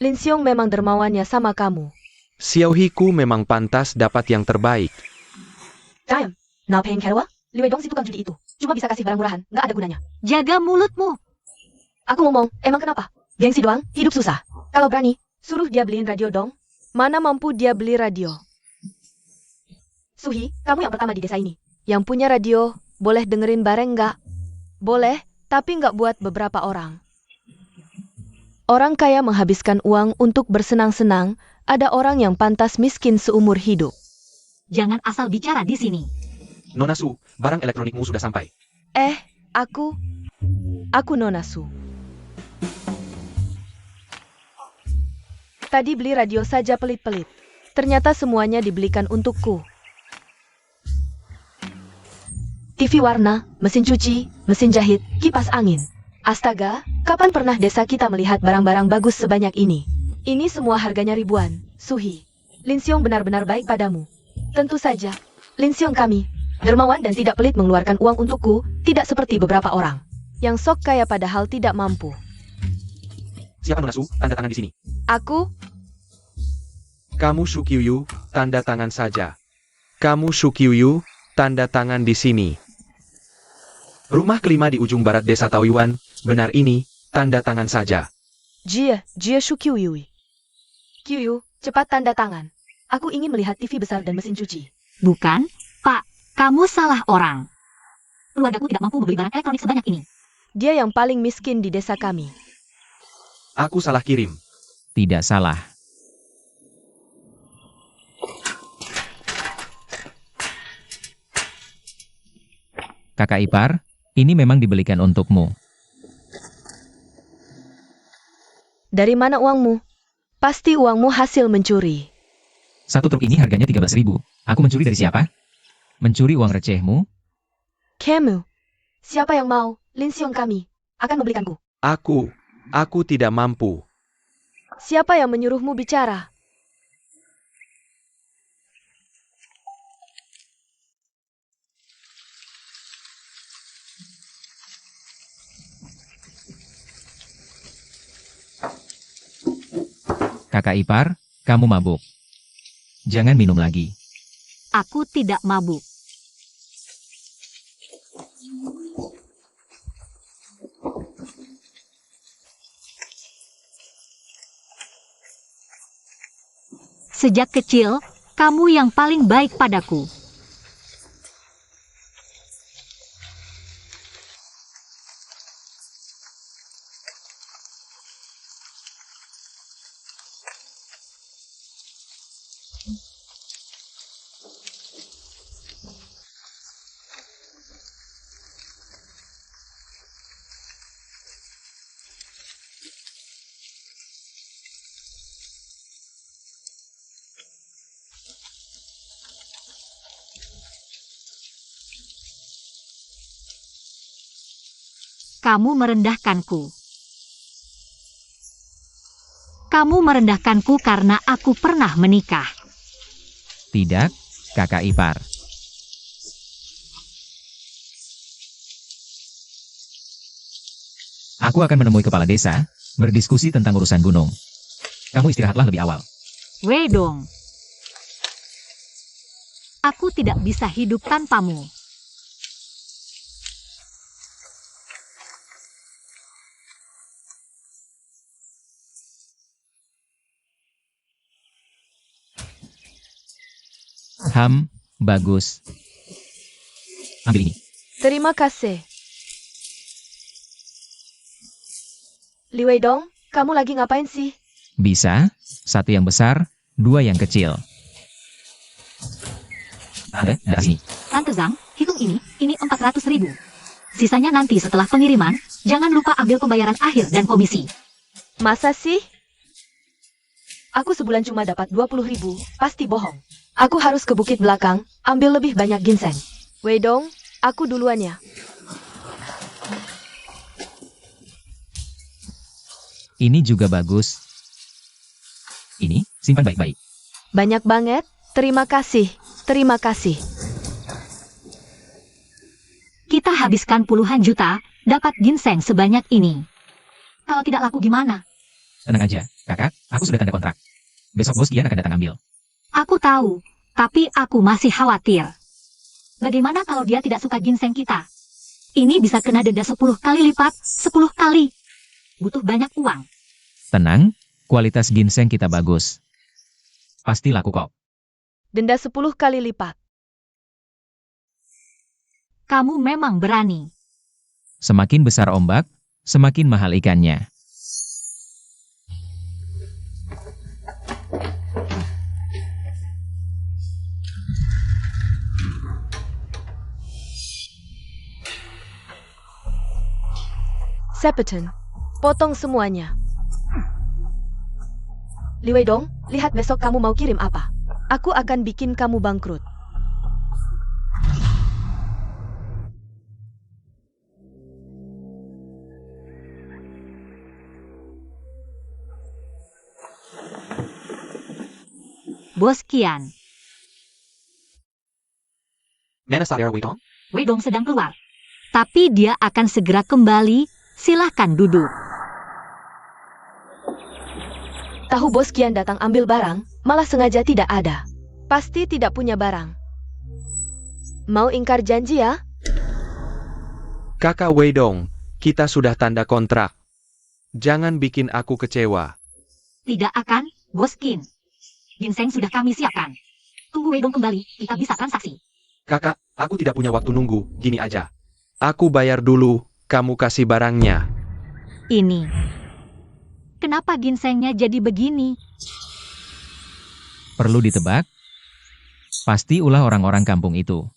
Lin Xiong memang dermawannya sama kamu. Xiaohiku memang pantas dapat yang terbaik. Diam. Nah pengen kerwa? Liwedong si tukang judi itu. Cuma bisa kasih barang murahan, gak ada gunanya. Jaga mulutmu. Aku ngomong, emang kenapa? Gengsi doang, hidup susah. Kalau berani, suruh dia beliin radio dong. Mana mampu dia beli radio? Suhi, kamu yang pertama di desa ini. Yang punya radio, boleh dengerin bareng nggak? Boleh, tapi nggak buat beberapa orang. Orang kaya menghabiskan uang untuk bersenang-senang, ada orang yang pantas miskin seumur hidup. Jangan asal bicara di sini. Nona Su, barang elektronikmu sudah sampai. Aku Nona Su. Tadi beli radio saja pelit-pelit. Ternyata semuanya dibelikan untukku. TV warna, mesin cuci, mesin jahit, kipas angin. Astaga, kapan pernah desa kita melihat barang-barang bagus sebanyak ini? Ini semua harganya ribuan, Suhi. Lin Xiong benar-benar baik padamu. Tentu saja, Lin Xiong kami, dermawan dan tidak pelit mengeluarkan uang untukku, tidak seperti beberapa orang. Yang sok kaya padahal tidak mampu. Siapa Nona Su? Tanda tangan di sini. Aku, Kamu Shukyu, tanda tangan saja. Kamu Shukyu, tanda tangan di sini. Rumah kelima di ujung barat desa Taoyuan, benar ini, tanda tangan saja. Jie Shu Qiuyu. Qiuyu, cepat tanda tangan. Aku ingin melihat TV besar dan mesin cuci. Bukan, Pak. Kamu salah orang. Keluargaku tidak mampu membeli barang elektronik sebanyak ini. Dia yang paling miskin di desa kami. Aku salah kirim. Tidak salah. Kakak ipar, ini memang dibelikan untukmu. Dari mana uangmu? Pasti uangmu hasil mencuri. Satu truk ini harganya 13.000. Aku mencuri dari siapa? Mencuri uang recehmu? Kamu. Siapa yang mau? Lin Xiong kami akan membelikanku. Aku tidak mampu. Siapa yang menyuruhmu bicara? Kakak ipar, kamu mabuk. Jangan minum lagi. Aku tidak mabuk. Sejak kecil, kamu yang paling baik padaku. Kamu merendahkanku. Kamu merendahkanku karena aku pernah menikah. Tidak, kakak ipar. Aku akan menemui kepala desa, berdiskusi tentang urusan gunung. Kamu istirahatlah lebih awal. Weidong. Aku tidak bisa hidup tanpamu. Bagus. Ambil ini. Terima kasih. Li Weidong, kamu lagi ngapain sih? Bisa, satu yang besar, dua yang kecil. Ada sini. Tante Zhang, hitung ini 400.000. Sisanya nanti setelah pengiriman, jangan lupa ambil pembayaran akhir dan komisi. Masa sih? Aku sebulan cuma dapat 20.000, pasti bohong. Aku harus ke bukit belakang, ambil lebih banyak ginseng. Weidong, aku duluan ya. Ini juga bagus. Ini, simpan baik-baik. Banyak banget, terima kasih, terima kasih. Kita habiskan puluhan juta, dapat ginseng sebanyak ini. Kalau tidak laku gimana? Tenang aja, kakak, aku sudah tanda kontrak. Besok bos Kian akan datang ambil. Aku tahu, tapi aku masih khawatir. Bagaimana kalau dia tidak suka ginseng kita? Ini bisa kena denda 10 kali lipat, 10 kali. Butuh banyak uang. Tenang, kualitas ginseng kita bagus. Pasti laku kok. Denda 10 kali lipat. Kamu memang berani. Semakin besar ombak, semakin mahal ikannya. Sepeton, potong semuanya. Li Weidong, lihat besok kamu mau kirim apa. Aku akan bikin kamu bangkrut. Bos Kian, Mana saya Weidong? Weidong sedang keluar. Tapi dia akan segera kembali, silahkan duduk. Tahu bos Kian datang ambil barang, malah sengaja tidak ada. Pasti tidak punya barang. Mau ingkar janji ya? Kakak Weidong, kita sudah tanda kontrak. Jangan bikin aku kecewa. Tidak akan, Bos Qin. Ginseng sudah kami siapkan. Tunggu Weidong kembali, kita bisa transaksi. Kakak, aku tidak punya waktu nunggu, gini aja. Aku bayar dulu, kamu kasih barangnya. Ini. Kenapa ginsengnya jadi begini? Perlu ditebak? Pasti ulah orang-orang kampung itu.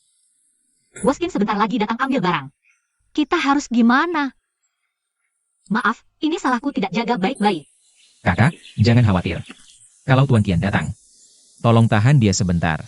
Bos Qin sebentar lagi datang ambil barang. Kita harus gimana? Maaf, ini salahku tidak jaga baik-baik. Kakak, jangan khawatir. Kalau Tuan Kian datang, tolong tahan dia sebentar.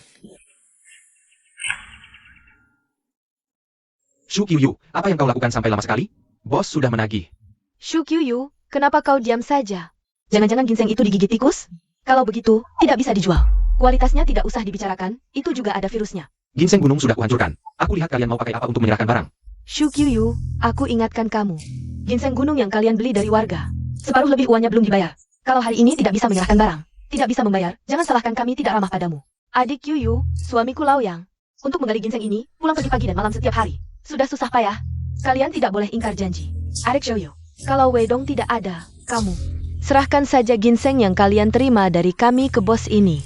Shu Qiuyu, apa yang kau lakukan sampai lama sekali? Bos sudah menagih. Shu Qiuyu, kenapa kau diam saja? Jangan-jangan ginseng itu digigit tikus? Kalau begitu, tidak bisa dijual. Kualitasnya tidak usah dibicarakan, itu juga ada virusnya. Ginseng gunung sudah kuhancurkan. Aku lihat kalian mau pakai apa untuk menyerahkan barang. Shu Qiuyu, aku ingatkan kamu. Ginseng gunung yang kalian beli dari warga. Separuh lebih uangnya belum dibayar. Kalau hari ini tidak bisa menyerahkan barang, tidak bisa membayar, jangan salahkan kami tidak ramah padamu. Adik Qiuyu, suamiku Laoyang. Untuk menggali ginseng ini, pulang pergi pagi dan malam setiap hari. Sudah susah payah. Kalian tidak boleh ingkar janji. Adik Qiuyu, kalau Weidong tidak ada, kamu serahkan saja ginseng yang kalian terima dari kami ke bos ini.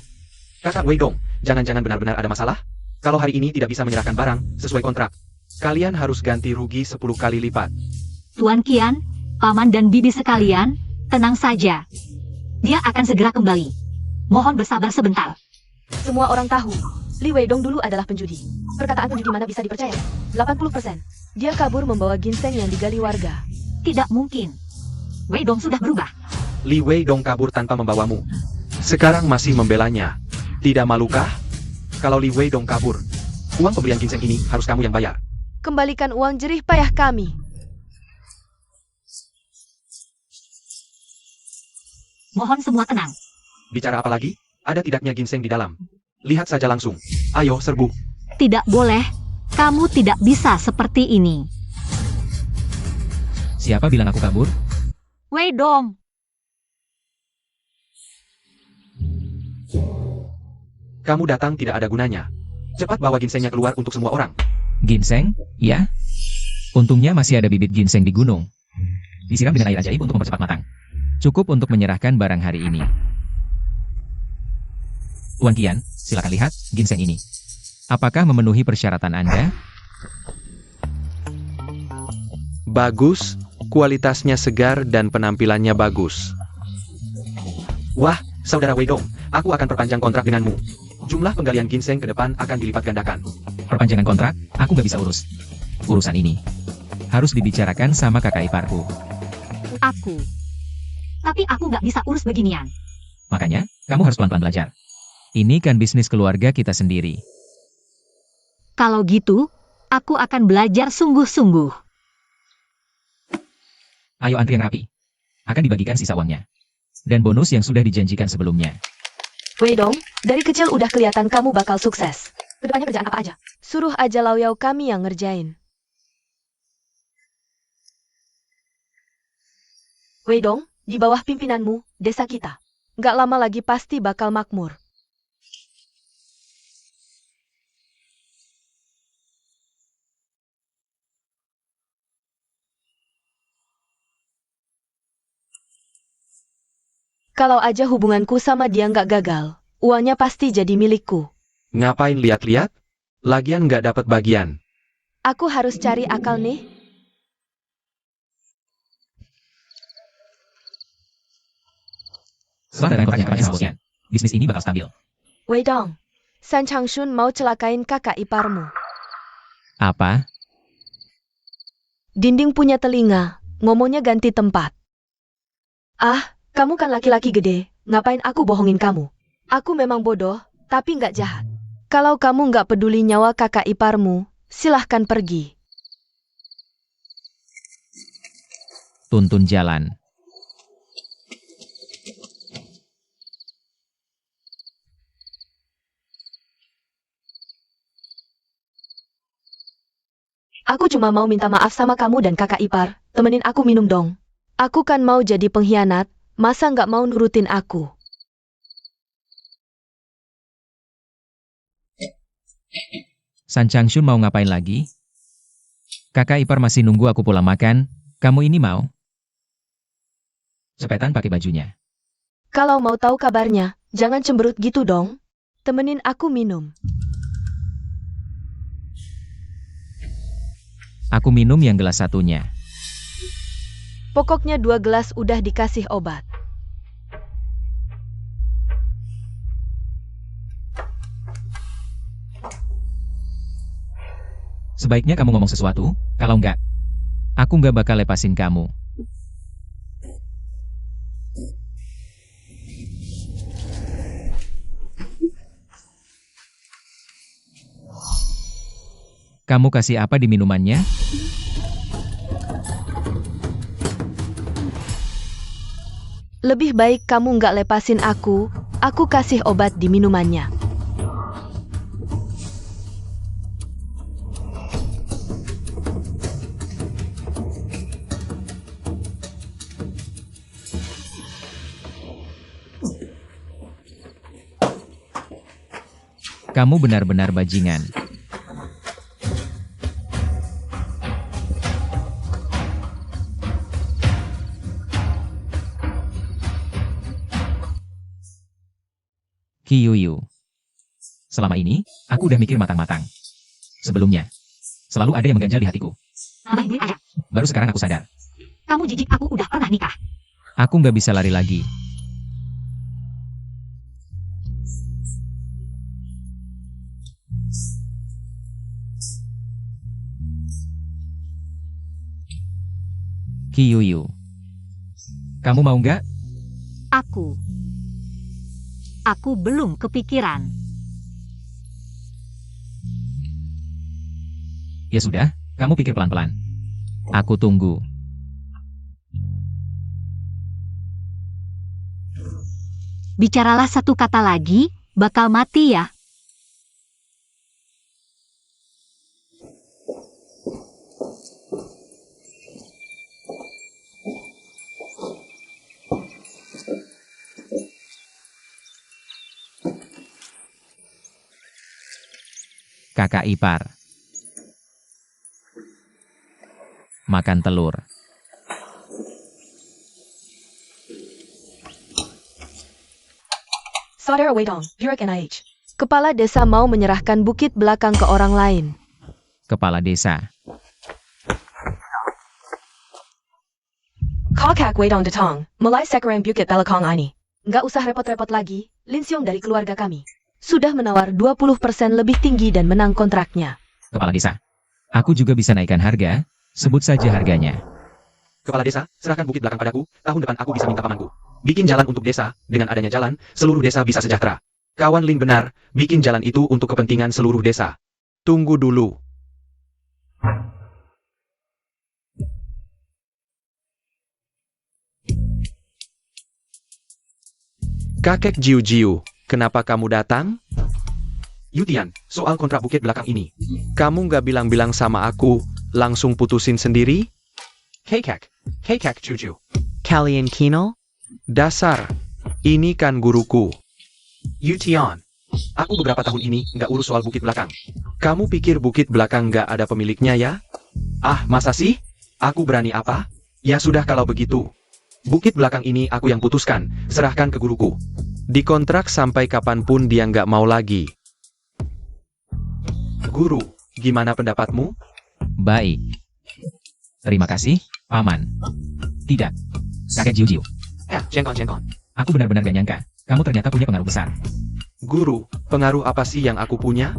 Kakak Weidong, jangan-jangan benar-benar ada masalah? Kalau hari ini tidak bisa menyerahkan barang sesuai kontrak, kalian harus ganti rugi 10 kali lipat. Tuan Kian, Paman dan Bibi sekalian, tenang saja. Dia akan segera kembali. Mohon bersabar sebentar. Semua orang tahu, Li Weidong dulu adalah penjudi. Perkataan penjudi mana bisa dipercaya? 80%. Dia kabur membawa ginseng yang digali warga. Tidak mungkin. Weidong sudah berubah. Li Weidong kabur tanpa membawamu. Sekarang masih membelanya. Tidak malukah? Kalau Li Weidong kabur, uang pembelian ginseng ini harus kamu yang bayar. Kembalikan uang jerih payah kami. Mohon semua tenang. Bicara apa lagi? Ada tidaknya ginseng di dalam. Lihat saja langsung. Ayo, serbu. Tidak boleh. Kamu tidak bisa seperti ini. Siapa bilang aku kabur? Wei Dong. Kamu datang tidak ada gunanya. Cepat bawa ginsengnya keluar untuk semua orang. Ginseng? Ya. Untungnya masih ada bibit ginseng di gunung. Disiram dengan air ajaib untuk mempercepat matang. Cukup untuk menyerahkan barang hari ini. Tuan Qian, silakan lihat ginseng ini. Apakah memenuhi persyaratan Anda? Bagus, kualitasnya segar dan penampilannya bagus. Wah, Saudara Wei Dong, aku akan perpanjang kontrak denganmu. Jumlah penggalian ginseng ke depan akan dilipat gandakan. Perpanjangan kontrak? Aku gak bisa urus. Urusan ini harus dibicarakan sama kakak iparku. Aku. Tapi aku nggak bisa urus beginian. Makanya, kamu harus pelan-pelan belajar. Ini kan bisnis keluarga kita sendiri. Kalau gitu, aku akan belajar sungguh-sungguh. Ayo antri yang rapi. Akan dibagikan sisa uangnya. Dan bonus yang sudah dijanjikan sebelumnya. Wei Dong, dari kecil udah kelihatan kamu bakal sukses. Kedepannya kerjaan apa aja? Suruh aja Lau Yao kami yang ngerjain. Wei Dong, di bawah pimpinanmu, desa kita. Nggak lama lagi pasti bakal makmur. Kalau aja hubunganku sama dia nggak gagal, uangnya pasti jadi milikku. Ngapain lihat-lihat? Lagian nggak dapat bagian. Aku harus cari akal nih. Setelah datang kontraknya kepada sang bosnya, bisnis ini bakal stabil. Wei Dong, San Changshun mau celakain kakak iparmu. Apa? Dinding punya telinga, ngomongnya ganti tempat. Ah, kamu kan laki-laki gede, ngapain aku bohongin kamu? Aku memang bodoh, tapi nggak jahat. Kalau kamu nggak peduli nyawa kakak iparmu, silahkan pergi. Tuntun jalan. Aku cuma mau minta maaf sama kamu dan kakak ipar, temenin aku minum dong. Aku kan mau jadi pengkhianat, masa nggak mau nurutin aku? San Changshun mau ngapain lagi? Kakak ipar masih nunggu aku pulang makan, kamu ini mau? Cepetan pakai bajunya. Kalau mau tahu kabarnya, jangan cemberut gitu dong. Temenin aku minum. Aku minum yang gelas satunya. Pokoknya 2 gelas udah dikasih obat. Sebaiknya kamu ngomong sesuatu, kalau enggak, aku nggak bakal lepasin kamu. Kamu kasih apa di minumannya? Lebih baik kamu nggak lepasin aku kasih obat di minumannya. Kamu benar-benar bajingan. Qiyuyu. Selama ini, aku udah mikir matang-matang. Sebelumnya, selalu ada yang mengganjal di hatiku. Nambah duit aja. Baru sekarang aku sadar. Kamu jijik, aku udah pernah nikah. Aku nggak bisa lari lagi. Qiyuyu. Kamu mau nggak? Aku belum kepikiran. Ya sudah, kamu pikir pelan-pelan. Aku tunggu. Bicaralah satu kata lagi, bakal mati ya. Kakak ipar. Makan telur. Saudara Weidong, Yurik NIH. Kepala desa mau menyerahkan bukit belakang ke orang lain. Kepala desa. Kakak Weidong Datang, mulai sekarang bukit belakang ini. Nggak usah repot-repot lagi, Lin Xiong dari keluarga kami. Sudah menawar 20% lebih tinggi dan menang kontraknya. Kepala desa. Aku juga bisa naikkan harga, sebut saja harganya. Kepala desa, serahkan bukit belakang padaku, tahun depan aku bisa minta pamanku. Bikin jalan untuk desa, dengan adanya jalan, seluruh desa bisa sejahtera. Kawan Lin benar, bikin jalan itu untuk kepentingan seluruh desa. Tunggu dulu. Kakek Jiu Jiu, kenapa kamu datang? Yutian, soal kontrak bukit belakang ini. Kamu nggak bilang-bilang sama aku, langsung putusin sendiri? Hei kek Jiu Jiu. Kalian Kino? Dasar, ini kan guruku. Yutian, aku beberapa tahun ini nggak urus soal bukit belakang. Kamu pikir bukit belakang nggak ada pemiliknya ya? Ah, masa sih? Aku berani apa? Ya sudah kalau begitu. Bukit belakang ini aku yang putuskan, serahkan ke guruku. Dikontrak sampai kapanpun dia nggak mau lagi. Guru, gimana pendapatmu? Baik. Terima kasih, Paman. Tidak. Kakek Jiu Jiu. Cengkon. Aku benar-benar gak nyangka, kamu ternyata punya pengaruh besar. Guru, pengaruh apa sih yang aku punya?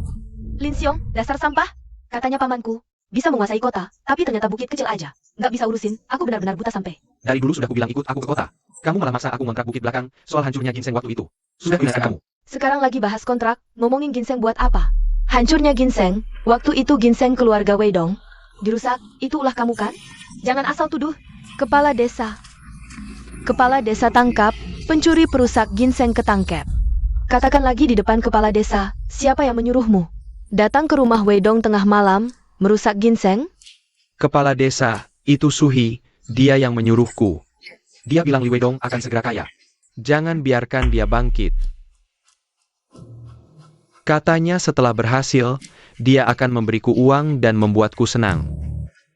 Lin Xiong, dasar sampah. Katanya pamanku, bisa menguasai kota, tapi ternyata bukit kecil aja. Nggak bisa urusin, aku benar-benar buta sampai. Dari dulu sudah kubilang ikut aku ke kota. Kamu malah maksa aku ngontrak bukit belakang, soal hancurnya ginseng waktu itu. Sudah kuingatkan kamu. Sekarang lagi bahas kontrak, ngomongin ginseng buat apa? Hancurnya ginseng, waktu itu ginseng keluarga Weidong. Dirusak, itu ulah kamu kan? Jangan asal tuduh. Kepala desa. Kepala desa tangkap, pencuri perusak ginseng ketangkep. Katakan lagi di depan kepala desa, siapa yang menyuruhmu? Datang ke rumah Weidong tengah malam, merusak ginseng? Kepala desa, itu Suhi, dia yang menyuruhku. Dia bilang Li Weidong akan segera kaya. Jangan biarkan dia bangkit. Katanya setelah berhasil, dia akan memberiku uang dan membuatku senang.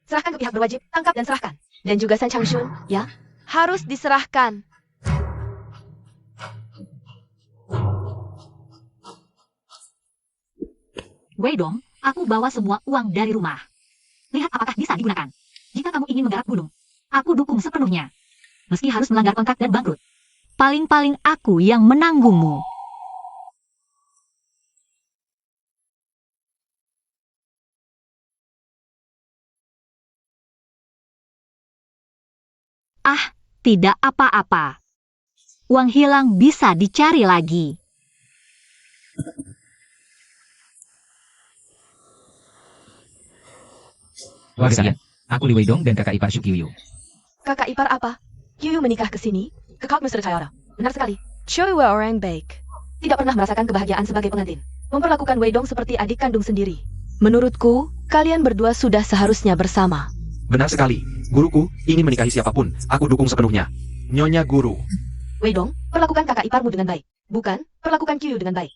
Serahkan ke pihak berwajib, tangkap dan serahkan. Dan juga San Changshun, ya? Harus diserahkan. Weidong, aku bawa semua uang dari rumah. Lihat apakah bisa digunakan. Jika kamu ingin menggarap gunung, aku dukung sepenuhnya. Meski harus melanggar kontrak dan bangkrut. Paling-paling aku yang menanggungmu. Ah, tidak apa-apa. Uang hilang bisa dicari lagi. Warga sekalian, aku Li Weidong dan kakak ipar Shu Qiuyu. Kakak ipar apa? Qiuyu menikah ke sini? Ke Kau Mr. Chayora. Benar sekali. Choi Wei orang baik. Tidak pernah merasakan kebahagiaan sebagai pengantin. Memperlakukan Weidong seperti adik kandung sendiri. Menurutku, kalian berdua sudah seharusnya bersama. Benar sekali. Guruku ingin menikahi siapapun, aku dukung sepenuhnya. Nyonya Guru. Weidong, perlakukan kakak iparmu dengan baik. Bukan, perlakukan Qiuyu dengan baik.